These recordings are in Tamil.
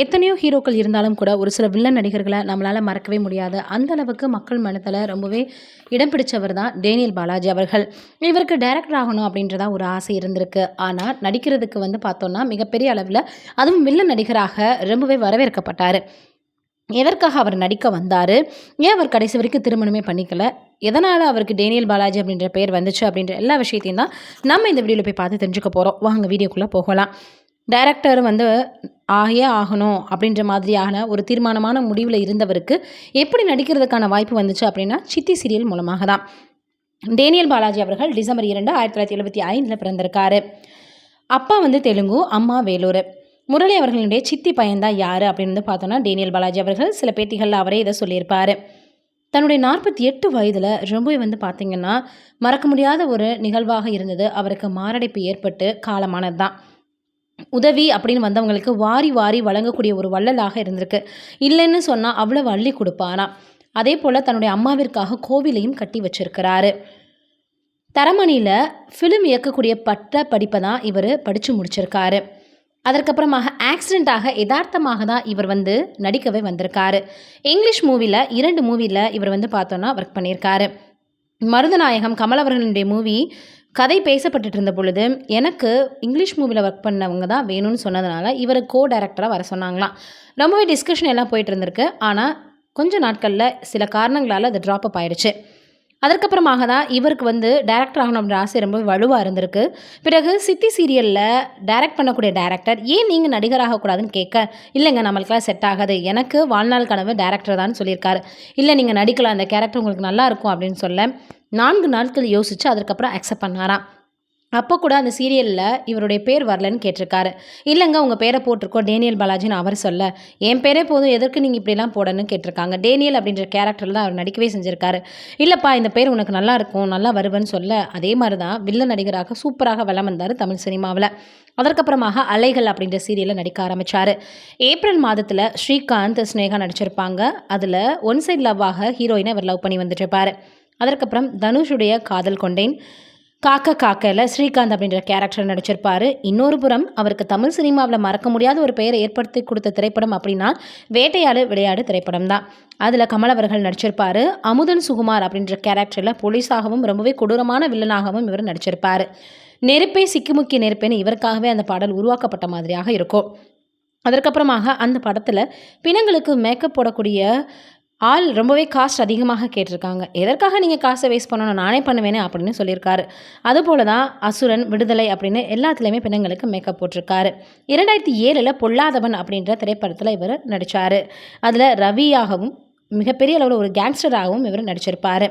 எத்தனையோ ஹீரோக்கள் இருந்தாலும் கூட, ஒரு சில வில்லன் நடிகர்கள நம்மளால மறக்கவே முடியாது. அந்த அளவுக்கு மக்கள் மனதில ரொம்பவே இடம் பிடிச்சவர் தான் டேனியல் பாலாஜி அவர்கள். இவருக்கு டைரக்டர் ஆகணும் அப்படின்றதா ஒரு ஆசை இருந்திருக்கு. ஆனா, நடிக்கிறதுக்கு பார்த்தோம்னா, மிகப்பெரிய அளவில அதுவும் வில்லன் நடிகராக ரொம்பவே வரவேற்கப்பட்டாரு. எதற்காக அவர் நடிக்க வந்தாரு? ஏன் அவர் கடைசி வரைக்கும் திருமணமே பண்ணிக்கல? எதனால அவருக்கு டேனியல் பாலாஜி அப்படின்ற பெயர் வந்துச்சு? அப்படின்ற எல்லா விஷயத்தையும் தான் நம்ம இந்த வீடியோல போய் பார்த்து தெரிஞ்சுக்க போறோம். வாங்க வீடியோக்குள்ள போகலாம். டைரக்டர் ஆகியே ஆகணும் அப்படின்ற மாதிரியான ஒரு தீர்மானமான முடிவில் இருந்தவருக்கு எப்படி நடிக்கிறதுக்கான வாய்ப்பு வந்துச்சு அப்படின்னா, சித்தி சீரியல் மூலமாக தான். டேனியல் பாலாஜி அவர்கள் டிசம்பர் 2, 1975 பிறந்திருக்காரு. அப்பா தெலுங்கு, அம்மா வேலூர். முரளி அவர்களுடைய சித்தி பையன் தான் யார் அப்படின்னு பார்த்தோன்னா, டேனியல் பாலாஜி அவர்கள். சில பேட்டிகளில் அவரே இதை சொல்லியிருப்பார். தன்னுடைய 48 வயதில் ரொம்பவே பார்த்திங்கன்னா, மறக்க முடியாத ஒரு நிகழ்வாக இருந்தது. அவருக்கு மாரடைப்பு ஏற்பட்டு காலமானது தான். உதவி அப்படின்னு வந்தவங்களுக்கு வாரி வாரி வழங்கக்கூடிய ஒரு வள்ளலாக இருந்திருக்கு. இல்லைன்னு சொன்னால் அவ்வளவு அள்ளி கொடுப்பாராம். அதே போல் தன்னுடைய அம்மாவிற்காக கோவிலையும் கட்டி வச்சிருக்கிறாரு. தரமணியில் ஃபிலிம் இயக்கக்கூடிய பட்ட படிப்பை தான் இவர் படித்து முடிச்சிருக்காரு. அதற்கப்புறமாக ஆக்சிடெண்ட்டாக யதார்த்தமாக தான் இவர் நடிக்கவே வந்திருக்காரு. இங்கிலீஷ் மூவியில் 2 மூவியில் இவர் பார்த்தோன்னா ஒர்க் பண்ணியிருக்காரு. மருதநாயகம் கமல் அவர்களுடைய மூவி கதை பேசப்பட்டுட்டு இருந்த பொழுது, எனக்கு இங்கிலீஷ் மூவியில் ஒர்க் பண்ணவங்க தான் வேணும்னு சொன்னதுனால இவர் டைரக்டராக வர சொன்னாங்களாம். ரொம்பவே டிஸ்கஷன் எல்லாம் போயிட்டு இருந்திருக்கு. ஆனால் கொஞ்ச நாட்களில் சில காரணங்களால் அது ட்ராப் அப் ஆயிடுச்சு. அதற்கப்புறமாக தான் இவருக்கு டைரக்டர் ஆகணும் அப்படின்ற ஆசை ரொம்ப வலுவாக இருந்திருக்கு. பிறகு சித்தி சீரியலில் டைரக்ட் பண்ணக்கூடிய டைரக்டர், ஏன் நீங்கள் நடிகராகக்கூடாதுன்னு கேட்க, இல்லைங்க நம்மளுக்கெல்லாம் செட் ஆகாது, எனக்கு வாழ்நாள் கனவு டைரக்டர் தான் சொல்லியிருக்காரு. இல்லை நீங்கள் நடிக்கலாம், அந்த கேரக்டர் உங்களுக்கு நல்லா இருக்கும் அப்படின்னு சொல்ல 4 நாட்கள் யோசித்து அதுக்கப்புறம் அக்செப்ட் பண்ணாராம். அப்போ கூட அந்த சீரியலில் இவருடைய பேர் வரலன்னு கேட்டிருக்காரு. இல்லைங்க உங்கள் பேரை போட்டிருக்கோம் டேனியல் பாலாஜின்னு அவர் சொல்ல, என் பேரே போதும் எதற்கு நீங்கள் இப்படிலாம் போடணும்னு கேட்டிருக்காங்க. டேனியல் அப்படின்ற கேரக்டரில் தான் அவர் நடிக்கவே செஞ்சுருக்காரு. இல்லைப்பா இந்த பேர் உனக்கு நல்லா இருக்கும், நல்லா வருவேன்னு சொல்ல, அதே மாதிரி தான் வில்லன் நடிகராக சூப்பராக வலம் வந்தார் தமிழ் சினிமாவில். அதற்கப்புறமாக அலைகள் அப்படின்ற சீரியலில் நடிக்க ஆரம்பித்தார். ஏப்ரல் மாதத்தில் ஸ்ரீகாந்த் ஸ்னேகா நடிச்சிருப்பாங்க. அதில் ஒன் சைட் லவ்வாக ஹீரோயினை அவர் லவ் பண்ணி வந்துட்டுருப்பார். அதற்கப்புறம் தனுஷுடைய காதல் கொண்டேன், காக்க காக்கையில் ஸ்ரீகாந்த் அப்படின்ற கேரக்டர் நடிச்சிருப்பார். இன்னொரு புறம் அவருக்கு தமிழ் சினிமாவில் மறக்க முடியாத ஒரு பெயரை ஏற்படுத்தி கொடுத்த திரைப்படம் அப்படின்னா வேட்டையாடு விளையாடு திரைப்படம் தான். அதில் கமல் அவர்கள் நடிச்சிருப்பார். அமுதன் சுகுமார் அப்படின்ற கேரக்டரில் போலீஸாகவும் ரொம்பவே கொடூரமான வில்லனாகவும் இவர் நடிச்சிருப்பார். நெருப்பே சிக்குமுக்கிய நெருப்பேன்னு இவருக்காகவே அந்த பாடல் உருவாக்கப்பட்ட மாதிரியாக இருக்கும். அதற்கப்புறமாக அந்த படத்தில் பிணங்களுக்கு மேக்கப் போடக்கூடிய ஆள் ரொம்பவே காஸ்ட் அதிகமாக கேட்டிருக்காங்க. எதற்காக நீங்கள் காசை வேஸ்ட் பண்ணணும், நானே பண்ணுவேனே அப்படின்னு சொல்லியிருக்காரு. அதுபோல தான் அசுரன், விடுதலை அப்படின்னு எல்லாத்துலேயுமே பெண்களுக்கு மேக்கப் போட்டிருக்காரு. 2007 பொல்லாதவன் அப்படின்ற திரைப்படத்தில் இவர் நடித்தார். அதில் ரவியாகவும் மிகப்பெரிய அளவில் ஒரு கேங்ஸ்டராகவும் இவர் நடிச்சிருப்பார்.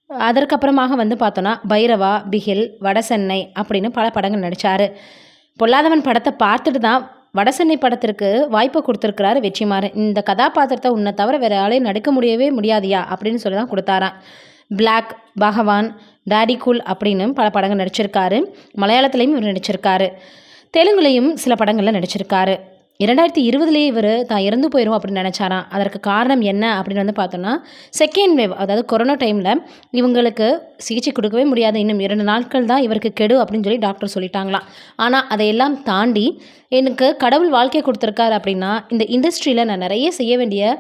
அதற்கப்புறமாக பார்த்தோன்னா பைரவா, பிகில், வடசென்னை அப்படின்னு பல படங்கள் நடித்தார். பொல்லாதவன் படத்தை பார்த்துட்டு தான் வடசென்னை படத்திற்கு வாய்ப்பு கொடுத்துருக்கிறாரு வெற்றிமாறன். இந்த கதாபாத்திரத்தை உன்னை தவிர வேறு யாரையும் நடிக்க முடியவே முடியாதியா அப்படின்னு சொல்லி தான் கொடுத்தாராம். பிளாக், பகவான், டாடி கூல் அப்படின்னு பல படங்கள் நடிச்சிருக்காரு. மலையாளத்துலேயும் இவர் நடிச்சிருக்காரு. தெலுங்குலேயும் சில படங்களில் நடிச்சிருக்காரு. 2020 இவர் தான் இறந்து போயிடும் அப்படின்னு நினச்சாராம். அதற்கு காரணம் என்ன அப்படின்னு பார்த்தோன்னா, செகண்ட் வேவ், அதாவது கொரோனா டைமில் இவங்களுக்கு சிகிச்சை கொடுக்கவே முடியாது, இன்னும் 2 நாட்கள் தான் இவருக்கு கெடு அப்படின்னு சொல்லி டாக்டர் சொல்லிட்டாங்களாம். ஆனால் அதையெல்லாம் தாண்டி எனக்கு கடவுள் வாழ்க்கை கொடுத்துருக்காரு அப்படின்னா, இந்த இண்டஸ்ட்ரியில் நான் நிறைய செய்ய வேண்டிய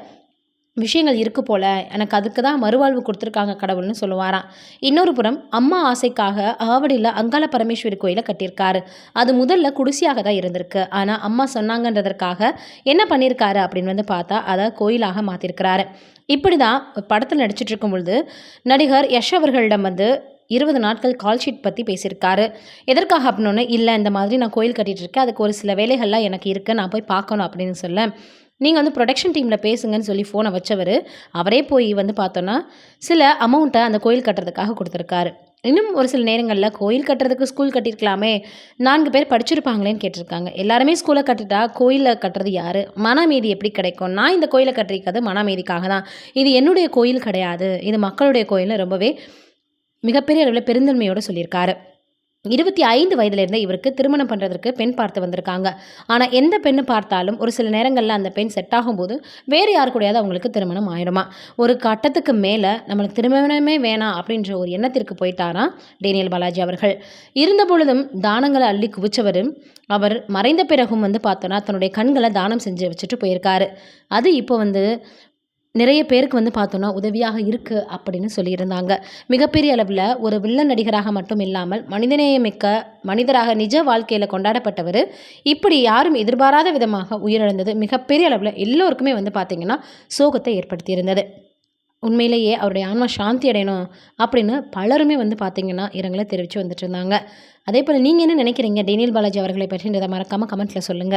விஷயங்கள் இருக்குது போல், எனக்கு அதுக்கு தான் மறுவாழ்வு கொடுத்துருக்காங்க கடவுள்னு சொல்லுவாராம். இன்னொரு புறம் அம்மா ஆசைக்காக ஆவடியில் அங்காள பரமேஸ்வரி கோயிலை கட்டியிருக்காரு. அது முதல்ல குடிசையாக தான் இருந்திருக்கு. ஆனால் அம்மா சொன்னாங்கன்றதற்காக என்ன பண்ணியிருக்காரு அப்படின்னு பார்த்தா அதை கோயிலாக மாற்றிருக்கிறாரு. இப்படி தான் படத்தில் நடிச்சிட்டு இருக்கும் பொழுது நடிகர் யஷ் அவர்களிடம் 20 நாட்கள் கால் ஷீட் பற்றி பேசியிருக்காரு. எதற்காக அப்படின்னோடனே, இல்லை இந்த மாதிரி நான் கோயில் கட்டிகிட்டு இருக்கேன், அதுக்கு ஒரு சில வேலைகள்லாம் எனக்கு இருக்குது, நான் போய் பார்க்கணும் அப்படின்னு சொல்ல, நீங்கள் ப்ரொடக்ஷன் டீமில் பேசுங்கன்னு சொல்லி ஃபோனை வச்சவர் அவரே போய் பார்த்தோன்னா சில அமௌண்ட்டை அந்த கோயில் கட்டுறதுக்காக கொடுத்துருக்காரு. இன்னும் ஒரு சில நேரங்களில் கோயில் கட்டுறதுக்கு ஸ்கூல் கட்டியிருக்கலாமே, 4 பேர் படிச்சிருப்பாங்களேன்னு கேட்டிருக்காங்க. எல்லாருமே ஸ்கூலை கட்டிட்டா கோயிலில் கட்டுறது யார்? மனமீதி எப்படி கிடைக்கும்? நான் இந்த கோயிலை கட்டிருக்கிறது மனமீதிக்காக தான். இது என்னுடைய கோயில் கிடையாது, இது மக்களுடைய கோயில்னு ரொம்பவே மிகப்பெரிய அளவில் பெருந்தன்மையோடு சொல்லியிருக்காரு. 25 வயதிலிருந்தே இவருக்கு திருமணம் பண்ணுறதற்கு பெண் பார்த்து வந்திருக்காங்க. ஆனால் எந்த பெண்ணு பார்த்தாலும் ஒரு சில நேரங்களில் அந்த பெண் செட் ஆகும்போது வேறு யார் கூடயாவது அவங்களுக்கு திருமணம் ஆயிடுமா. ஒரு கட்டத்துக்கு மேலே நம்மளுக்கு திருமணமே வேணாம் அப்படின்ற ஒரு எண்ணத்திற்கு போயிட்டாராம் டேனியல் பாலாஜி அவர்கள். இருந்த பொழுதும் தானங்களை அள்ளி குவிச்சவர் அவர் மறைந்த பிறகும் பார்த்தோன்னா தன்னுடைய கண்களை தானம் செஞ்சு வச்சுட்டு போயிருக்காரு. அது இப்போ நிறைய பேருக்கு பார்த்தோன்னா உதவியாக இருக்குது அப்படின்னு சொல்லியிருந்தாங்க. மிகப்பெரிய அளவில் ஒரு வில்லன் நடிகராக மட்டும் இல்லாமல் மனிதநேயமிக்க மனிதராக நிஜ வாழ்க்கையில் கொண்டாடப்பட்டவர் இப்படி யாரும் எதிர்பாராத விதமாக உயிரிழந்தது மிகப்பெரிய அளவில் எல்லோருக்குமே பார்த்திங்கன்னா சோகத்தை ஏற்படுத்தியிருந்தது. உண்மையிலேயே அவருடைய ஆன்மா சாந்தி அடையணும் அப்படின்னு பலருமே பார்த்திங்கன்னா இரங்கலை தெரிவித்து வந்துட்டு இருந்தாங்க. அதே போல் நீங்கள் என்ன நினைக்கிறீங்க டேனியல் பாலாஜி அவர்களை பற்றின்றதை மறக்காமல் கமெண்ட்டில் சொல்லுங்கள்.